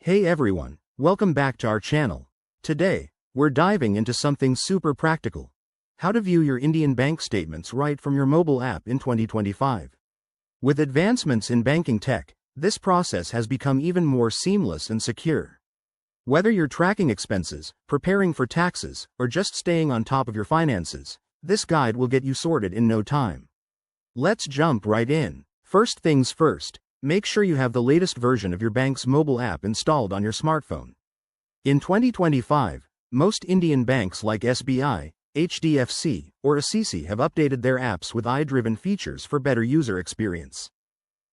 Hey everyone, welcome back to our channel. Today, we're diving into something super practical. How to view your Indian bank statements right from your mobile app in 2025. With advancements in banking tech, this process has become even more seamless and secure. Whether you're tracking expenses, preparing for taxes, or just staying on top of your finances, this guide will get you sorted in no time. Let's jump right in. First things first. Make sure you have the latest version of your bank's mobile app installed on your smartphone. In 2025, most Indian banks like SBI, HDFC, or ICICI have updated their apps with AI-driven features for better user experience.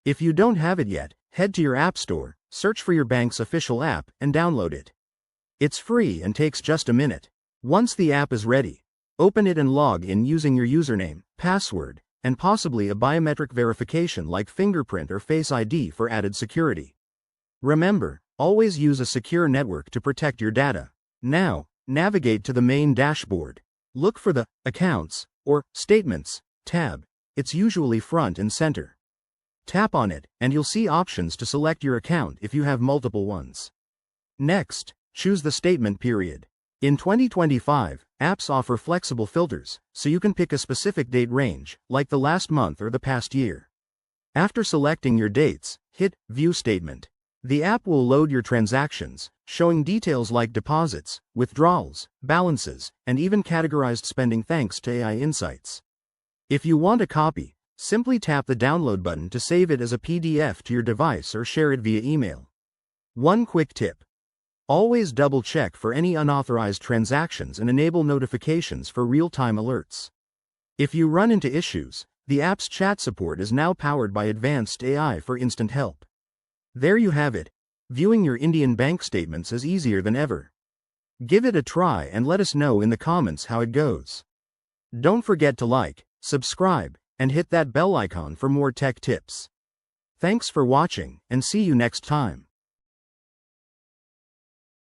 If you don't have it yet, head to your app store, search for your bank's official app, and download it. It's free and takes just a minute. Once the app is ready, open it and log in using your username, password, and possibly a biometric verification like fingerprint or Face ID for added security. Remember, always use a secure network to protect your data. Now, navigate to the main dashboard. Look for the Accounts or Statements tab. It's usually front and center. Tap on it, and you'll see options to select your account if you have multiple ones. Next, choose the statement period. In 2025, apps offer flexible filters, so you can pick a specific date range, like the last month or the past year. After selecting your dates, hit View Statement. The app will load your transactions, showing details like deposits, withdrawals, balances, and even categorized spending thanks to AI insights. If you want a copy, simply tap the download button to save it as a PDF to your device or share it via email. One quick tip. Always double-check for any unauthorized transactions and enable notifications for real-time alerts. If you run into issues, the app's chat support is now powered by advanced AI for instant help. There you have it. Viewing your Indian bank statements is easier than ever. Give it a try and let us know in the comments how it goes. Don't forget to like, subscribe, and hit that bell icon for more tech tips. Thanks for watching, and see you next time.